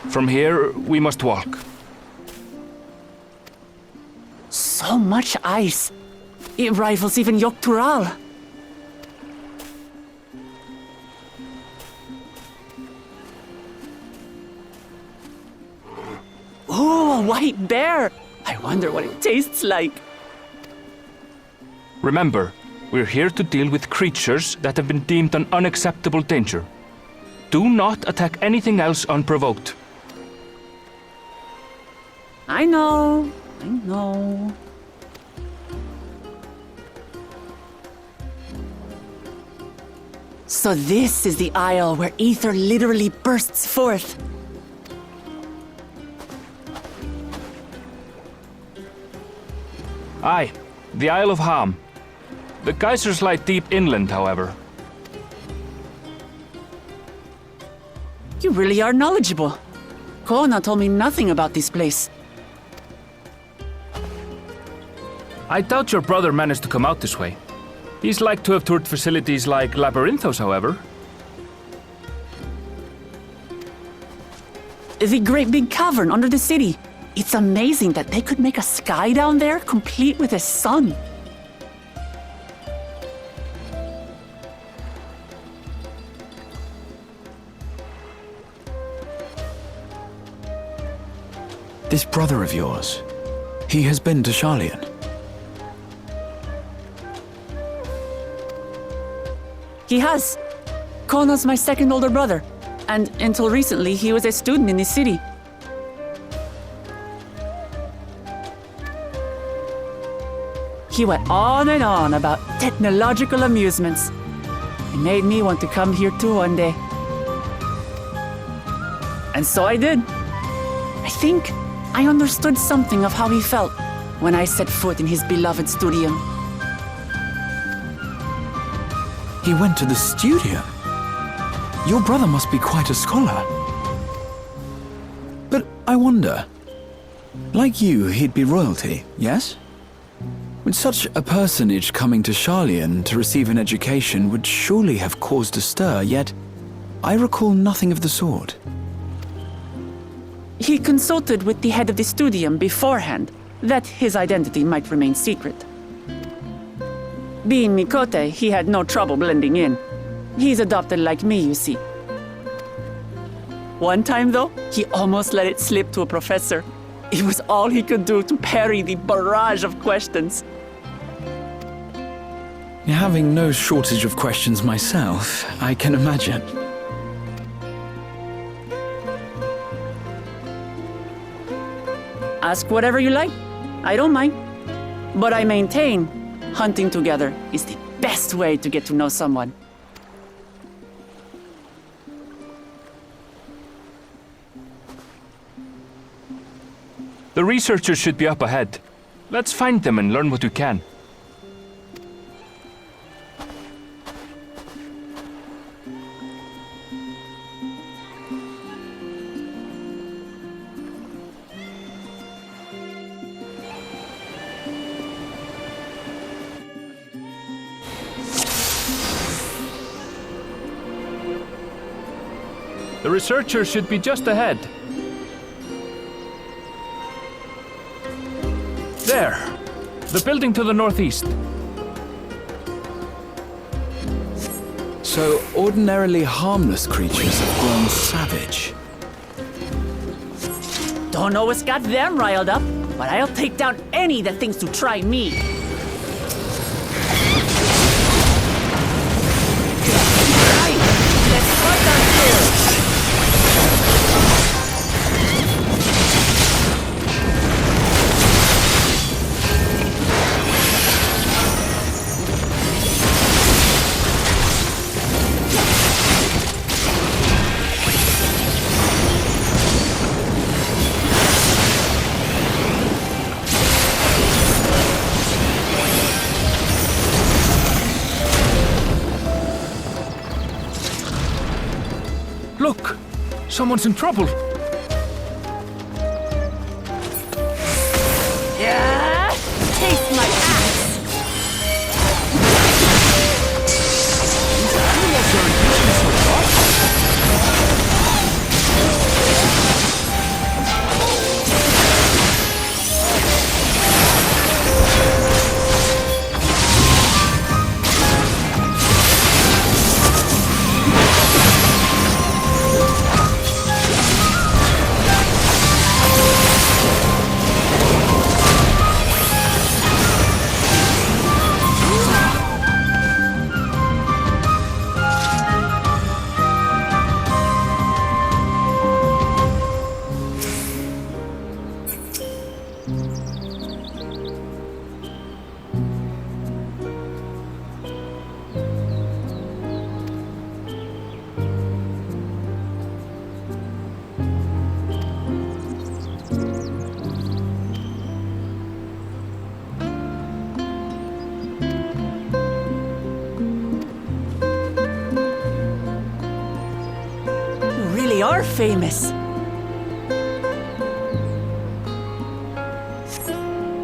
From here, we must walk. So much ice. It rivals even Yogg-Tural. Oh, a white bear! I wonder what it tastes like. Remember, we're here to deal with creatures that have been deemed an unacceptable danger. Do not attack anything else unprovoked. I know. So this is the isle where ether literally bursts forth. Aye, the Isle of Ham. The geysers lie deep inland, however. You really are knowledgeable. Kona told me nothing about this place. I doubt your brother managed to come out this way. He's like to have toured facilities like Labyrinthos, however. The great big cavern under the city. It's amazing that they could make a sky down there complete with a sun. This brother of yours, he has been to Sharlayan. He has. Kona's my second older brother, and until recently he was a student in this city. He went on and on about technological amusements. It made me want to come here too one day. And so I did. I think I understood something of how he felt when I set foot in his beloved studio. He went to the studio? Your brother must be quite a scholar. But I wonder, like you, he'd be royalty, yes? With such a personage coming to Sharlayan to receive an education would surely have caused a stir, yet I recall nothing of the sort. He consulted with the head of the studium beforehand, that his identity might remain secret. Being Mikote, he had no trouble blending in. He's adopted like me, you see. One time, though, he almost let it slip to a professor. It was all he could do to parry the barrage of questions. Having no shortage of questions myself, I can imagine. Ask whatever you like. I don't mind. But I maintain, hunting together is the best way to get to know someone. The researchers should be up ahead. Let's find them and learn what we can. The researchers should be just ahead. There! The building to the northeast. So ordinarily harmless creatures have grown savage. Don't know what's got them riled up, but I'll take down any that thinks to try me. Right! Let's cut down here! Look! Someone's in trouble! Yeah! Taste my axe! more famous.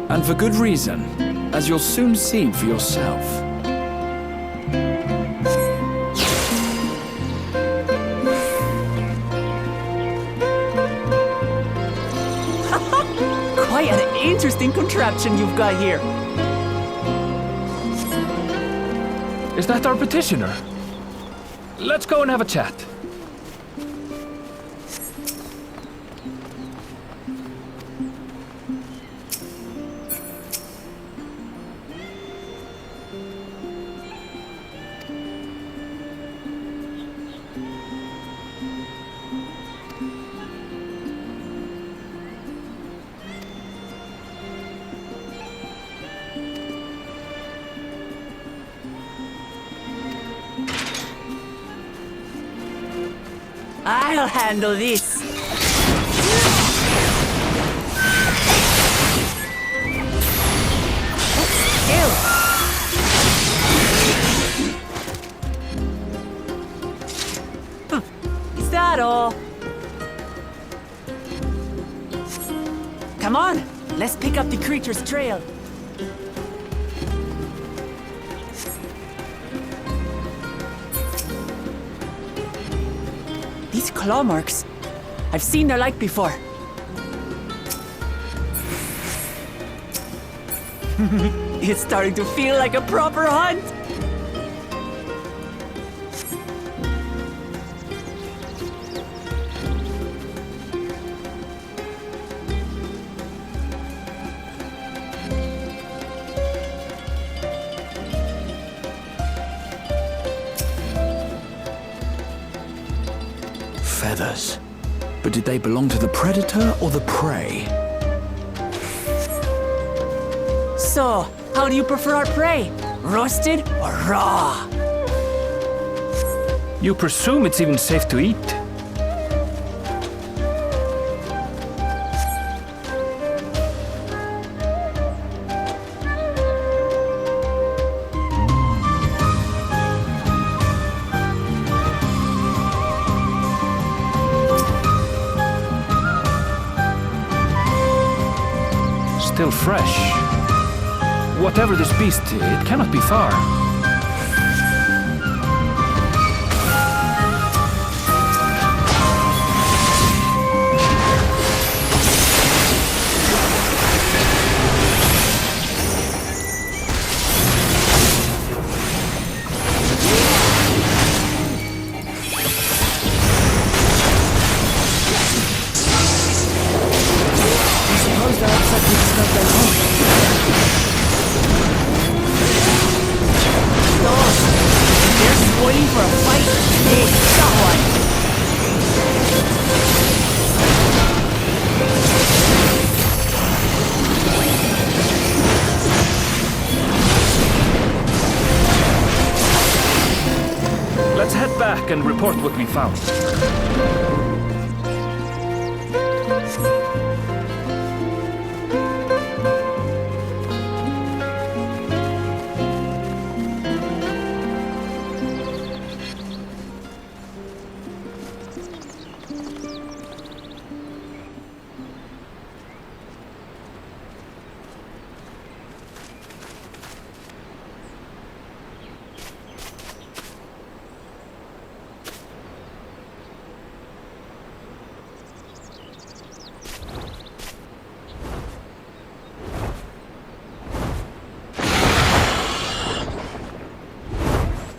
And for good reason, as you'll soon see for yourself. Quite an interesting contraption you've got here. Is that our petitioner? Let's go and have a chat. I'll handle this. Is that all? Come on, let's pick up the creature's trail. These claw marks. I've seen their like before. It's starting to feel like a proper hunt. Feathers. But did they belong to the predator or the prey? So, how do you prefer our prey? Roasted or raw? You presume it's even safe to eat? Still fresh. Whatever this beast, it cannot be far. Waiting for a fight? Hey, got one! Let's head back and report what we found.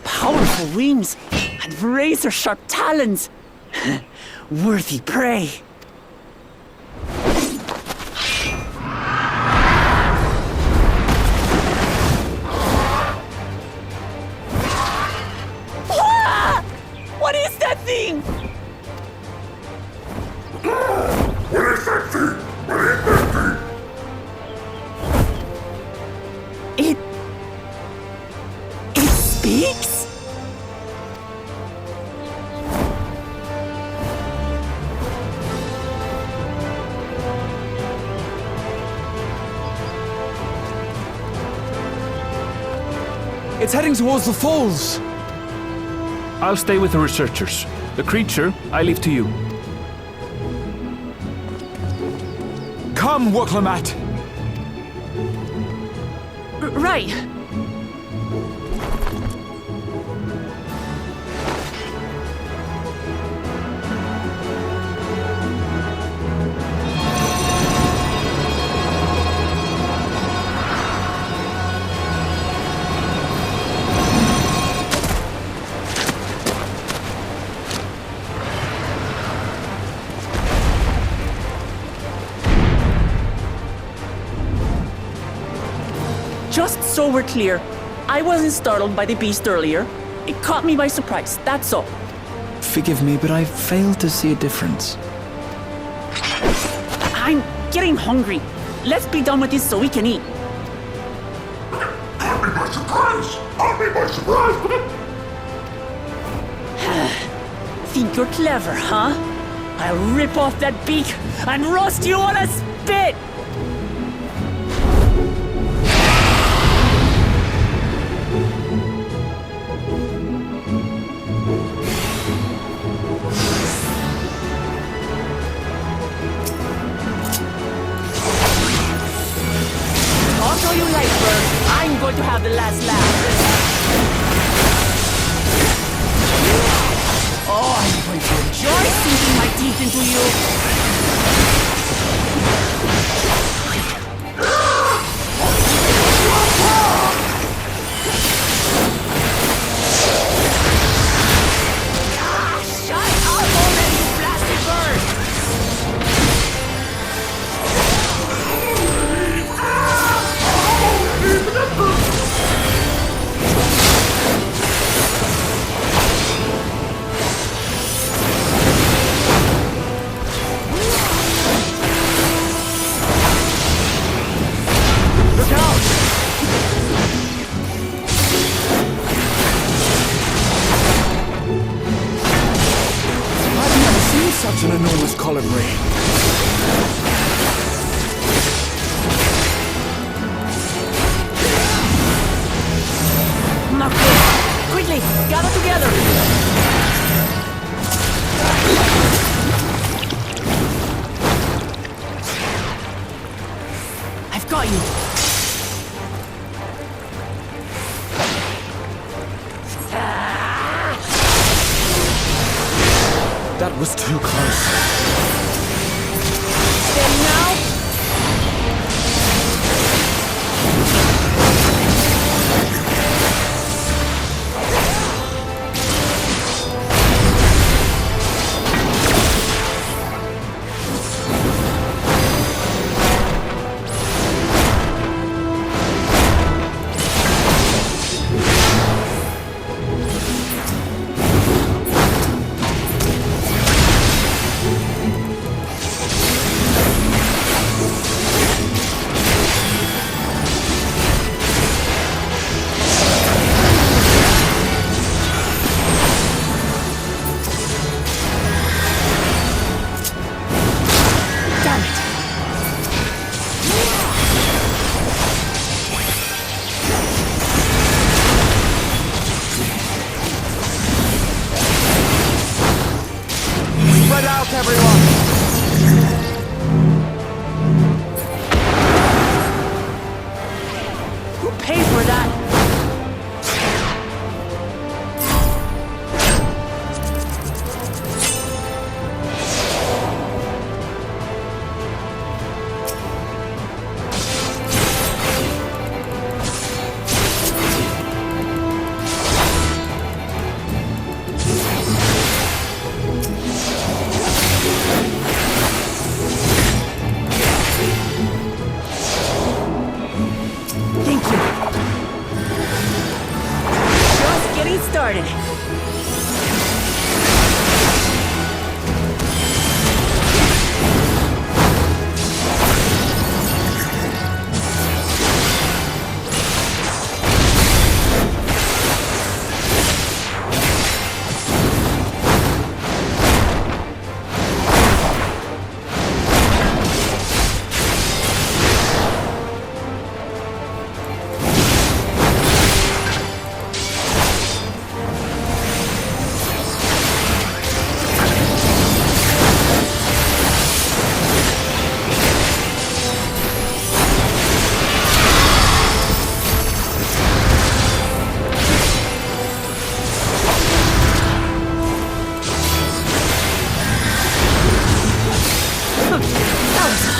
Powerful wings and razor-sharp talons. Worthy prey. Ah! What is that thing? What is that thing? What is that thing? It speaks? It's heading towards the falls. I'll stay with the researchers. The creature, I leave to you. come, Woklamat! Right. Just so we're clear, I wasn't startled by the beast earlier. It caught me by surprise, that's all. Forgive me, but I fail to see a difference. I'm getting hungry. Let's be done with this so we can eat. Caught me by surprise! Caught me by surprise! Think you're clever, huh? I'll rip off that beak and roast you on a spit! Although you like birds, I'm going to have the last laugh. Oh, I'm going to enjoy sinking my teeth into you. Shut up already, you blasted bird! Look out! I've never seen such an enormous colibri. Not good. Quickly, gather together. I've got you. That was too close. Steady now.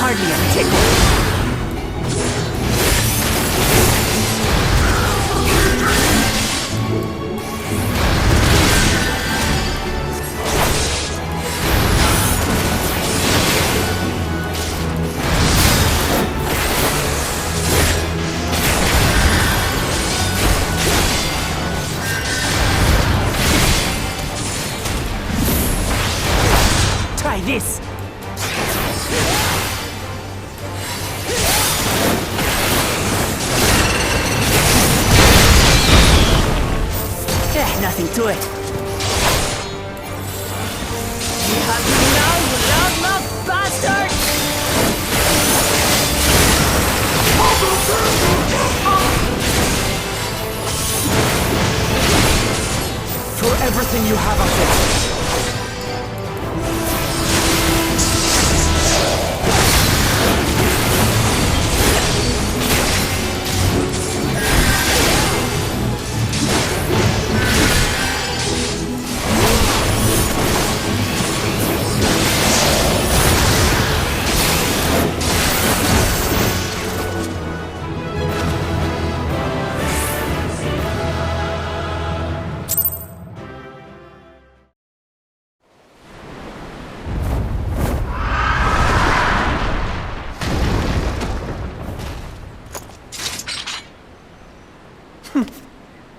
hardly a tickle. Try this. Nothing to it. You have me now, you loudmouth bastard! Throw everything you have at it.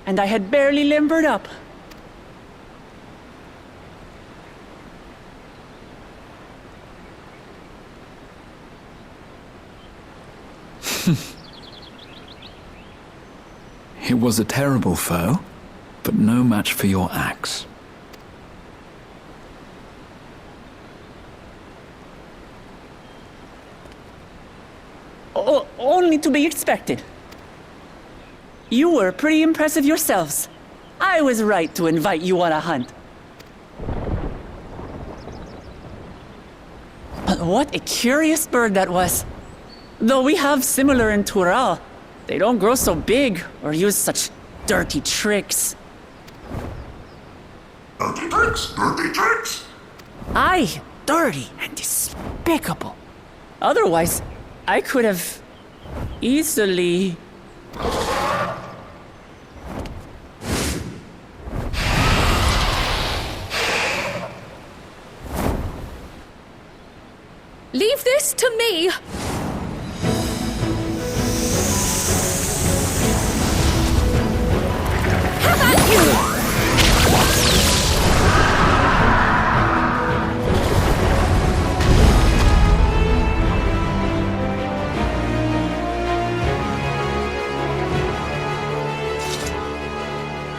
And I had barely limbered up. It was a terrible foe, but no match for your axe. Only to be expected. You were pretty impressive yourselves. I was right to invite you on a hunt. But what a curious bird that was. Though we have similar in Tural, they don't grow so big or use such dirty tricks. Dirty tricks? Dirty tricks? Aye, dirty and despicable. Otherwise, I could have easily... Leave this to me! Have at you!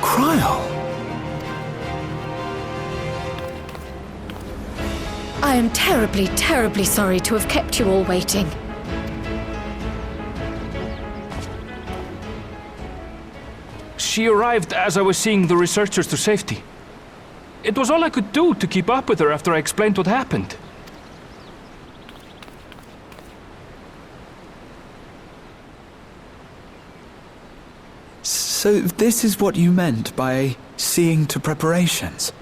Cryle! I am terribly, terribly sorry to have kept you all waiting. She arrived as I was seeing the researchers to safety. It was all I could do to keep up with her after I explained what happened. So this is what you meant by seeing to preparations?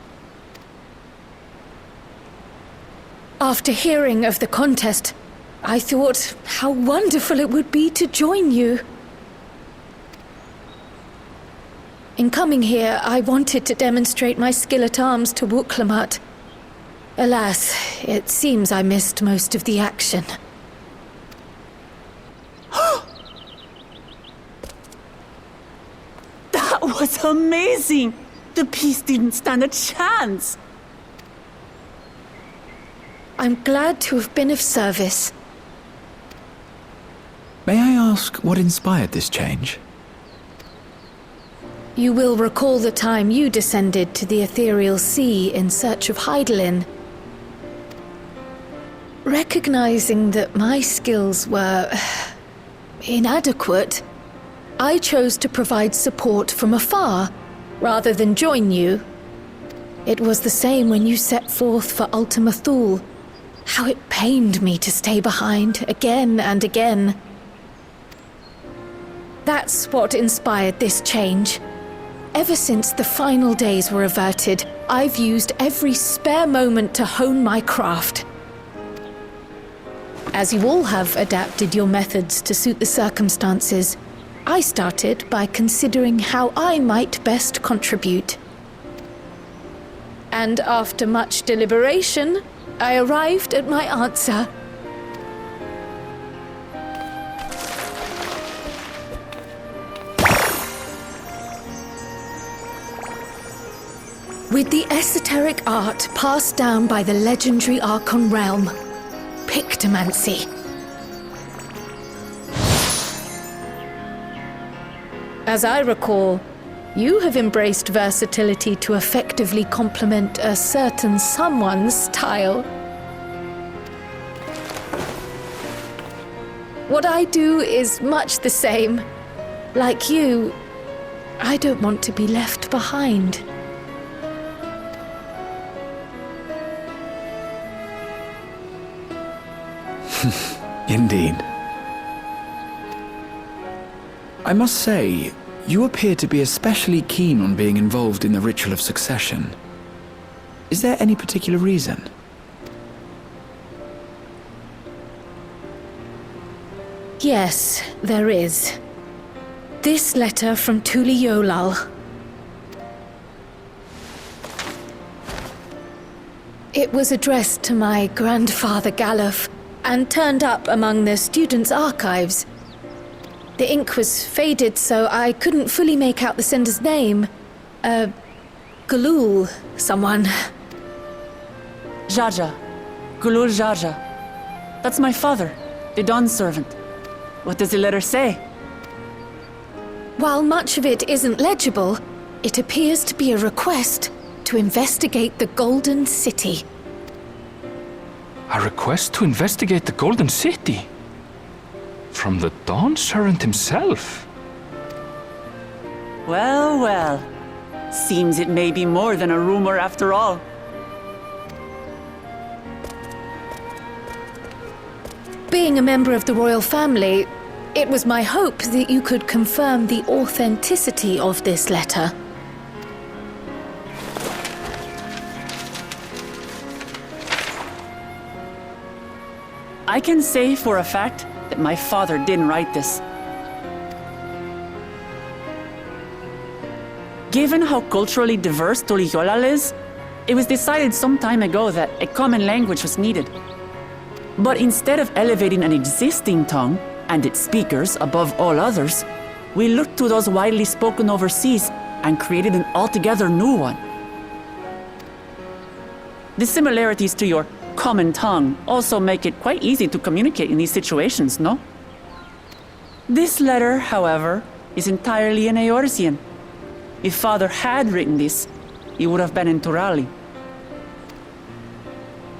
After hearing of the contest, I thought how wonderful it would be to join you. In coming here, I wanted to demonstrate my skill at arms to Wuklamat. Alas, it seems I missed most of the action. That was amazing! The piece didn't stand a chance! I'm glad to have been of service. May I ask what inspired this change? You will recall the time you descended to the ethereal sea in search of Heidelin. Recognizing that my skills were inadequate, I chose to provide support from afar rather than join you. It was the same when you set forth for Ultima Thule. How it pained me to stay behind again and again. That's what inspired this change. Ever since the final days were averted, I've used every spare moment to hone my craft. As you all have adapted your methods to suit the circumstances, I started by considering how I might best contribute. And after much deliberation, I arrived at my answer. With the esoteric art passed down by the legendary Archon realm, Pictomancy. As I recall, you have embraced versatility to effectively complement a certain someone's style. What I do is much the same. Like you, I don't want to be left behind. Indeed. I must say, you appear to be especially keen on being involved in the ritual of succession. Is there any particular reason? Yes, there is. This letter from Tuliolal. It was addressed to my grandfather Galuf, and turned up among the students' archives. The ink was faded, so I couldn't fully make out the sender's name. Galul, someone. Jaja. Gulul Jaja. That's my father, the Dawn servant. What does the letter say? While much of it isn't legible, it appears to be a request to investigate the Golden City. A request to investigate the Golden City? From the Dawn Servant himself? Well, well. Seems it may be more than a rumor after all. Being a member of the royal family, it was my hope that you could confirm the authenticity of this letter. I can say for a fact that my father didn't write this. Given how culturally diverse Tuliolal is, it was decided some time ago that a common language was needed. But instead of elevating an existing tongue and its speakers above all others, we looked to those widely spoken overseas and created an altogether new one. The similarities to your common tongue also make it quite easy to communicate in these situations, no? This letter, however, is entirely in Eorzean. If Father had written this, it would have been in Turali.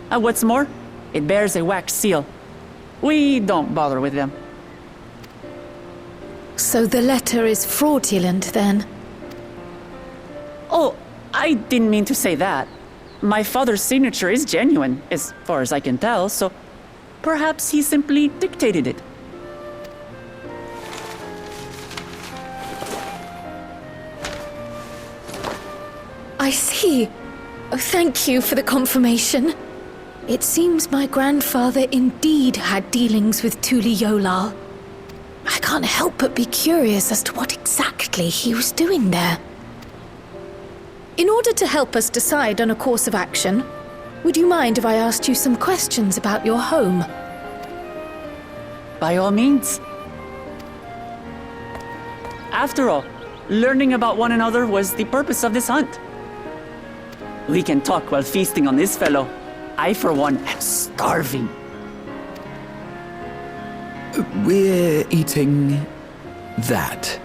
And what's more, it bears a wax seal. We don't bother with them. So the letter is fraudulent, then? Oh, I didn't mean to say that. My father's signature is genuine, as far as I can tell, so perhaps he simply dictated it. I see. Oh, thank you for the confirmation. It seems my grandfather indeed had dealings with Tuliolal. I can't help but be curious as to what exactly he was doing there. In order to help us decide on a course of action, would you mind if I asked you some questions about your home? By all means. After all, learning about one another was the purpose of this hunt. We can talk while feasting on this fellow. I, for one, am starving. We're eating that.